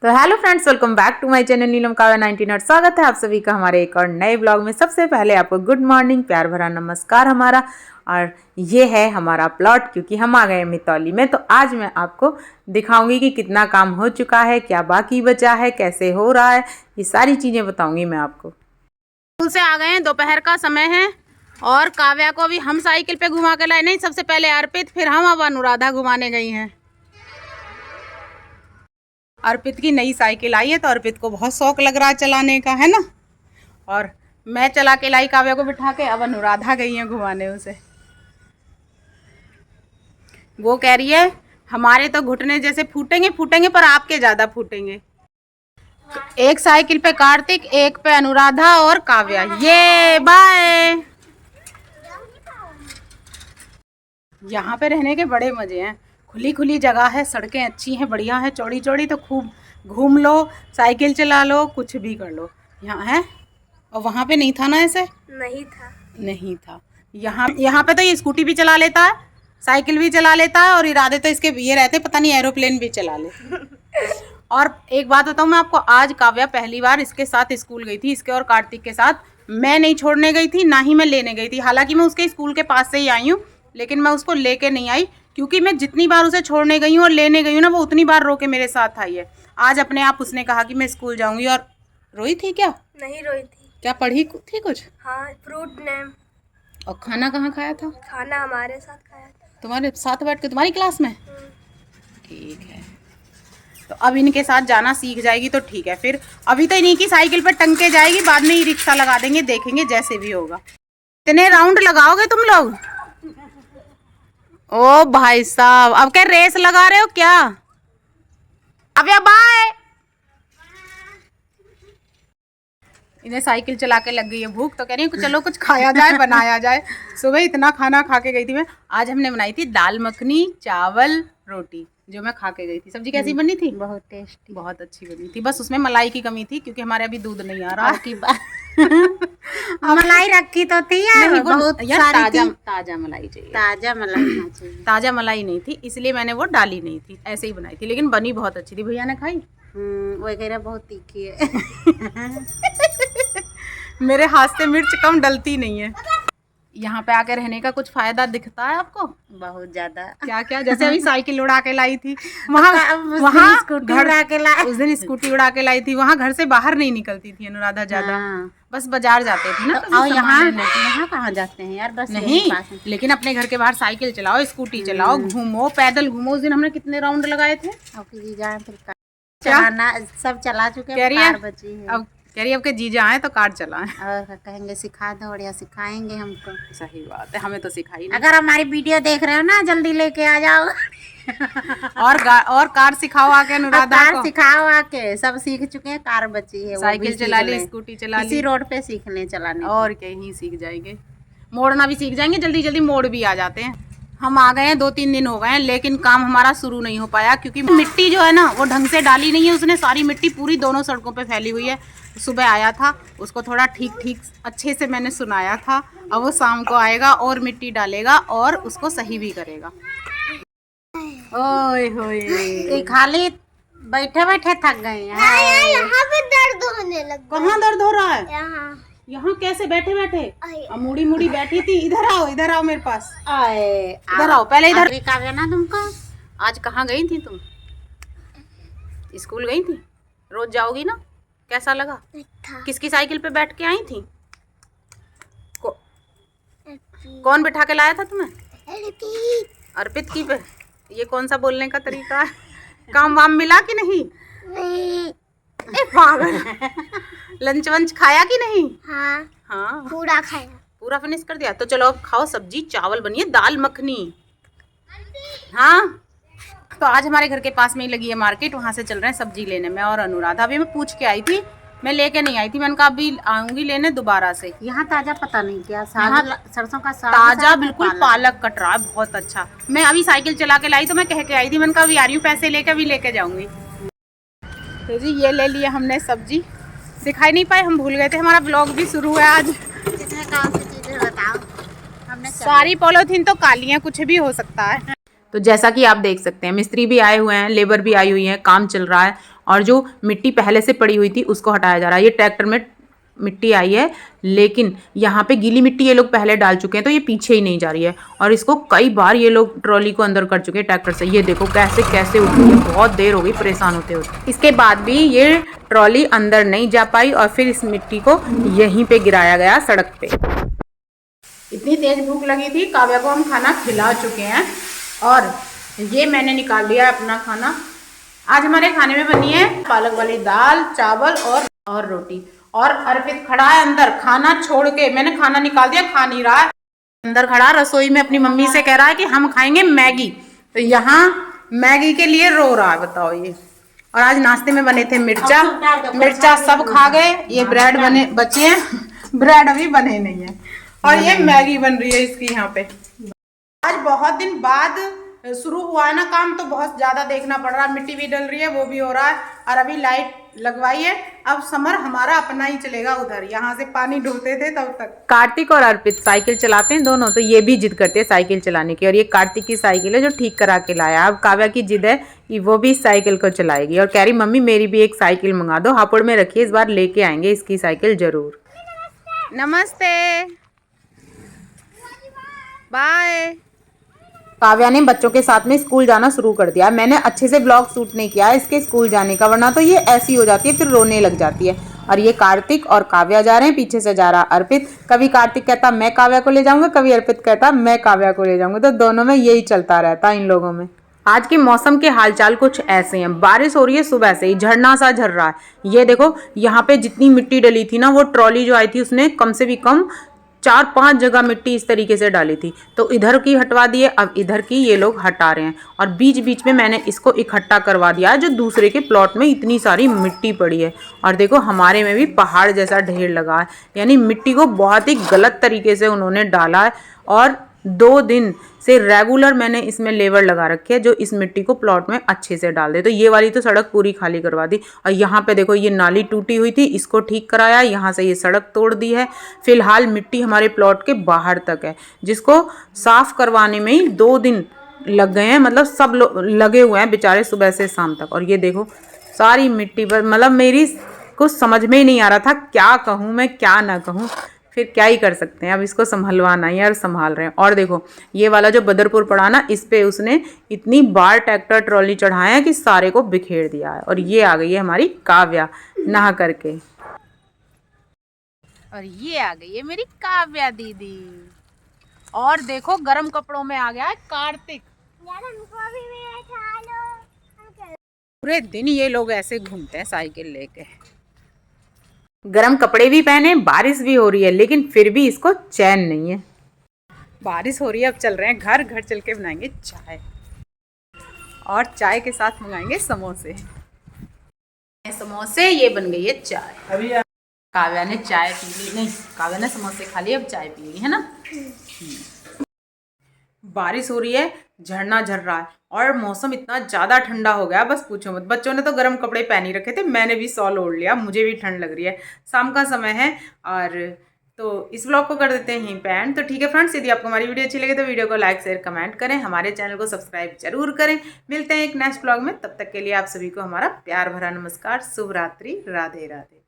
तो hello friends, welcome back to my channel Neelam Kavya 19 और स्वागत है आप सभी का हमारे एक और नए ब्लॉग में। सबसे पहले आपको गुड मॉर्निंग, प्यार भरा नमस्कार हमारा। और ये है हमारा प्लॉट, क्योंकि हम आ गए मितौली में। तो आज मैं आपको दिखाऊंगी कि कितना काम हो चुका है, क्या बाकी बचा है, कैसे हो रहा है, ये सारी चीज़ें बताऊंगी मैं आपको। स्कूल से आ गए हैं, दोपहर का समय है और काव्या को भी हम साइकिल पे घुमा के लाए। नहीं, सबसे पहले अर्पित, फिर हम अब अनुराधा घुमाने गई हैं। अर्पित की नई साइकिल आई है तो अर्पित को बहुत शौक लग रहा है चलाने का, है ना। और मैं चला के लाई काव्या को बिठा के, अब अनुराधा गई है घुमाने उसे। वो कह रही है हमारे तो घुटने जैसे फूटेंगे फूटेंगे, पर आपके ज़्यादा फूटेंगे। एक साइकिल पे कार्तिक, एक पे अनुराधा और काव्या। ये बाय। यहाँ पे रहने के बड़े मजे हैं। खुली खुली जगह है, सड़कें अच्छी हैं, बढ़िया है, चौड़ी चौड़ी, तो खूब घूम लो, साइकिल चला लो, कुछ भी कर लो। यहाँ है। और वहाँ पे नहीं था ना, ऐसे नहीं था। यहाँ पे तो ये स्कूटी भी चला लेता है, साइकिल भी चला लेता है, और इरादे तो इसके ये रहते, पता नहीं एरोप्लेन भी चला ले। और एक बात बताऊँ मैं आपको, आज काव्या पहली बार इसके साथ स्कूल गई थी, इसके और कार्तिक के साथ। मैं नहीं छोड़ने गई थी, ना ही मैं लेने गई थी। हालांकि मैं उसके स्कूल के पास से ही आई हूँ, लेकिन मैं उसको लेके नहीं आई, क्योंकि मैं जितनी बार उसे छोड़ने गई हूँ और लेने गई हूँ ना, वो उतनी बार रो के मेरे साथ आई है। आज अपने आप उसने कहा कि मैं स्कूल जाऊंगी। और रोई थी क्या? नहीं रोई थी। क्या पढ़ी थी कुछ? हाँ, फ्रूट नेम। और खाना कहाँ खाया था? खाना हमारे साथ खाया था। तुम्हारे साथ बैठ के, तुम्हारी क्लास में? ठीक है, तो अब इनके साथ जाना सीख जाएगी तो ठीक है। फिर अभी तो इन्हीं की साइकिल पर टंग के जाएगी, बाद में ही रिक्शा लगा देंगे, देखेंगे जैसे भी होगा। कितने राउंड लगाओगे तुम लोग? ओ भाई साहब, अब क्या रेस लगा रहे हो क्या? अब या बाय। इन्हें साइकिल चला के लग गई है भूख, तो कह रही है चलो कुछ खाया जाए, बनाया जाए। सुबह इतना खाना खा के गई थी मैं। आज हमने बनाई थी दाल मखनी, चावल, रोटी, जो मैं खा के गई थी। सब्जी कैसी बनी थी? बहुत टेस्टी, बहुत अच्छी बनी थी। बस उसमें मलाई की कमी थी, क्योंकि हमारे अभी दूध नहीं आ रहा की बात। मलाई रखी तो थी यार, बहुत सारी थी। ताजा मलाई चाहिए, ताजा मलाई चाहिए। ताजा मलाई नहीं थी, इसलिए मैंने वो डाली नहीं थी, ऐसे ही बनाई थी। लेकिन बनी बहुत अच्छी थी। भैया ने खाई? वो कह रहा बहुत तीखी है। मेरे हाथ से मिर्च कम डलती नहीं है। यहाँ पे आके रहने का कुछ फायदा दिखता है आपको? बहुत ज्यादा। क्या क्या? जैसे अभी साइकिल उड़ा के लाई थी, वहाँ स्कूटी उड़ा के लाई। उस दिन स्कूटी उड़ा के लाई थी। वहाँ घर से बाहर नहीं निकलती थी अनुराधा ज्यादा। बस बाजार जाते थे ना। और यहाँ कहाँ जाते हैं यार, बस नहीं, लेकिन अपने घर के बाहर साइकिल चलाओ, स्कूटी चलाओ, घूमो, पैदल घूमो। उस दिन हमने कितने राउंड लगाए थे? चलाना सब चला चुके हैं, कार बची है। अब कह रही है अब के जीजा आए तो कार चलाएं, और कहेंगे सिखा दो, बढ़िया सिखाएंगे हमको। सही बात है, हमें तो सिखाई नहीं। अगर हमारी वीडियो देख रहे हो ना, जल्दी लेके आ जाओ। और कार सिखाओ आके अनुराधा को। कार सिखाओ आके, सब सीख चुके हैं, कार बची है। साइकिल चला ली, स्कूटी चला ली, इसी रोड पे सीखने चलाने। और कहीं सीख जाएंगे, मोड़ना भी सीख जाएंगे, जल्दी जल्दी मोड़ भी आ जाते हैं। हम आ गए हैं, 2-3 दिन हो गए हैं, लेकिन काम हमारा शुरू नहीं हो पाया, क्योंकि मिट्टी जो है ना, वो ढंग से डाली नहीं है उसने। सारी मिट्टी पूरी दोनों सड़कों पे फैली हुई है। सुबह आया था, उसको थोड़ा ठीक अच्छे से मैंने सुनाया था। अब वो शाम को आएगा और मिट्टी डालेगा और उसको सही भी करेगा। ओए होए, खाली बैठे बैठे थक गए हैं। यहाँ पे दर्द होने लगा। कहाँ दर्द हो रहा है? यहाँ कैसे बैठे बैठे? मुड़ी मुड़ी बैठी थी। इधर आओ मेरे पास। इधर आओ, पहले इधर। काव्या ना तुमको। आज कहाँ गई थी तुम? स्कूल गई थी? रोज जाओगी ना? कैसा लगा? किसकी साइकिल पे बैठ के आई थी? कौन बिठा के लाया था तुम्हें? अर्पित की पे। ये कौन सा बोलने का तरीका है? काम वाम मिला कि नहीं? ए पागल। लंच वंच खाया कि नहीं? हाँ, पूरा खाया, पूरा फिनिश कर दिया। तो चलो अब खाओ सब्जी, चावल बनिए, दाल मखनी। हाँ, तो आज हमारे घर के पास में ही लगी है मार्केट, वहाँ से चल रहे हैं सब्जी लेने में और अनुराधा। अभी मैं पूछ के आई थी, मैं लेके नहीं आई थी। मैंने कहा अभी आऊंगी लेने दोबारा से। यहाँ ताजा पता नहीं क्या सरसों का साग, ताजा बिल्कुल पालक कट रहा है, बहुत अच्छा। मैं अभी साइकिल चला के लाई तो मैं कह के आई थी, मैंने कहा अभी आ रही हूँ, पैसे लेके अभी लेके जाऊंगी। तो जी ये ले लिया हमने सब्जी। दिखाई नहीं पाए, हम भूल गए थे, हमारा ब्लॉग भी शुरू है आज। सारी पॉलीथीन तो काली है, कुछ भी हो सकता है। तो जैसा कि आप देख सकते हैं, मिस्त्री भी आए हुए हैं, लेबर भी आई हुई है, काम चल रहा है। और जो मिट्टी पहले से पड़ी हुई थी उसको हटाया जा रहा है। ये ट्रैक्टर में मिट्टी आई है, लेकिन यहाँ पे गीली मिट्टी ये लोग पहले डाल चुके हैं तो ये पीछे ही नहीं जा रही है, और इसको कई बार ये लोग ट्रॉली को अंदर कर चुके हैं ट्रैक्टर से। ये देखो कैसे कैसे उठ रही है, बहुत देर हो गई परेशान होते होते। इसके बाद भी ये ट्रॉली अंदर नहीं जा पाई और फिर इस मिट्टी को यहीं पे गिराया गया सड़क पे। इतनी तेज भूख लगी थी, काव्या को हम खाना खिला चुके हैं और ये मैंने निकाल लिया अपना खाना। आज हमारे खाने में बनी है पालक वाली दाल, चावल और रोटी। और अर्पित खड़ा है अंदर खाना छोड़ के, मैंने खाना निकाल दिया, खा नहीं रहा है, अंदर खड़ा रसोई में अपनी मम्मी से कह रहा है कि हम खाएंगे मैगी। तो यहाँ मैगी के लिए रो रहा है, बताओ ये। और आज नाश्ते में बने थे मिर्चा सब खा गए। ये ब्रेड बने बचे हैं, ब्रेड अभी बने नहीं है, और ये मैगी बन रही है इसकी यहाँ पे। आज बहुत दिन बाद शुरू हुआ है ना काम, तो बहुत ज्यादा देखना पड़ रहा है। मिट्टी भी डल रही है, वो भी हो रहा है, और अभी लाइट लगवाई है। अब समर हमारा अपना ही चलेगा, उधर यहाँ से पानी ढोते थे तब तक। कार्तिक और अर्पित साइकिल चलाते हैं दोनों, तो ये भी जिद करते हैं साइकिल चलाने की। और ये कार्तिक की साइकिल है जो ठीक करा के लाया। अब काव्या की जिद है कि वो भी साइकिल को चलाएगी और कह रही मम्मी मेरी भी एक साइकिल मंगा दो, हापुड़ में रखिए, इस बार लेके आएंगे इसकी साइकिल जरूर। नमस्ते, बाय। काव्या ने बच्चों के साथ में स्कूल जाना शुरू कर दिया। मैंने अच्छे से ब्लॉग शूट नहीं किया है इसके स्कूल जाने का, वरना तो ये ऐसी हो जाती है, फिर रोने लग जाती है। और ये कार्तिक और काव्या जा रहे हैं, पीछे से जा रहा अर्पित। कभी कार्तिक कहता मैं काव्या को ले जाऊंगा, कभी अर्पित कहता मैं काव्या को ले जाऊंगा, तो दोनों में यही चलता रहता है इन लोगों में। आज के मौसम के हालचाल कुछ ऐसे हैं, बारिश हो रही है सुबह से ही, झरना सा झर रहा है। ये देखो यहाँ पे जितनी मिट्टी डली थी ना, वो ट्रॉली जो आई थी उसने कम से भी कम 4-5 जगह मिट्टी इस तरीके से डाली थी, तो इधर की हटवा दिए, अब इधर की ये लोग हटा रहे हैं। और बीच बीच में मैंने इसको इकट्ठा करवा दिया है, जो दूसरे के प्लॉट में इतनी सारी मिट्टी पड़ी है। और देखो हमारे में भी पहाड़ जैसा ढेर लगा है, यानी मिट्टी को बहुत ही गलत तरीके से उन्होंने डाला है। और 2 दिन से रेगुलर मैंने इसमें लेबर लगा रखी है जो इस मिट्टी को प्लॉट में अच्छे से डाल दे। तो ये वाली तो सड़क पूरी खाली करवा दी, और यहाँ पे देखो ये नाली टूटी हुई थी, इसको ठीक कराया, यहाँ से ये सड़क तोड़ दी है। फिलहाल मिट्टी हमारे प्लॉट के बाहर तक है, जिसको साफ करवाने में ही 2 दिन लग गए हैं। मतलब सब लोग लगे हुए हैं बेचारे सुबह से शाम तक। और ये देखो सारी मिट्टी पर, मतलब मेरी कुछ समझ में ही नहीं आ रहा था क्या कहूँ मैं क्या ना कहूँ, फिर क्या ही कर सकते हैं, अब इसको संभलवाना ही है और संभाल रहे हैं। और देखो ये वाला जो बदरपुर पड़ा ना, इस पे उसने इतनी बार ट्रैक्टर ट्रॉली चढ़ाए हैं कि सारे को बिखेर दिया है। और ये आ गई है हमारी काव्या नहा करके, और ये आ गई है मेरी काव्या दीदी। और देखो गर्म कपड़ों में आ गया है कार्तिक। पूरे दिन ये लोग ऐसे घूमते हैं साइकिल लेके, गरम कपड़े भी पहने, बारिश भी हो रही है, लेकिन फिर भी इसको चैन नहीं है। बारिश हो रही है, अब चल रहे हैं घर, घर चल के बनाएंगे चाय, और चाय के साथ मंगाएंगे समोसे। समोसे, ये बन गई है चाय। काव्या ने चाय पी ली, नहीं काव्या ने समोसे खा लिए, अब चाय पी ली है ना। बारिश हो रही है, झरना झर रहा है, और मौसम इतना ज़्यादा ठंडा हो गया बस पूछो मत। बच्चों ने तो गर्म कपड़े पहन ही रखे थे, मैंने भी शॉल ओढ़ लिया, मुझे भी ठंड लग रही है। शाम का समय है, और तो इस व्लॉग को कर देते हैं यहीं पे एंड। तो ठीक है फ्रेंड्स, यदि आपको हमारी वीडियो अच्छी लगे तो वीडियो को लाइक शेयर कमेंट करें, हमारे चैनल को सब्सक्राइब जरूर करें। मिलते हैं एक नेक्स्ट व्लॉग में, तब तक के लिए आप सभी को हमारा प्यार भरा नमस्कार, शुभ रात्रि, राधे राधे।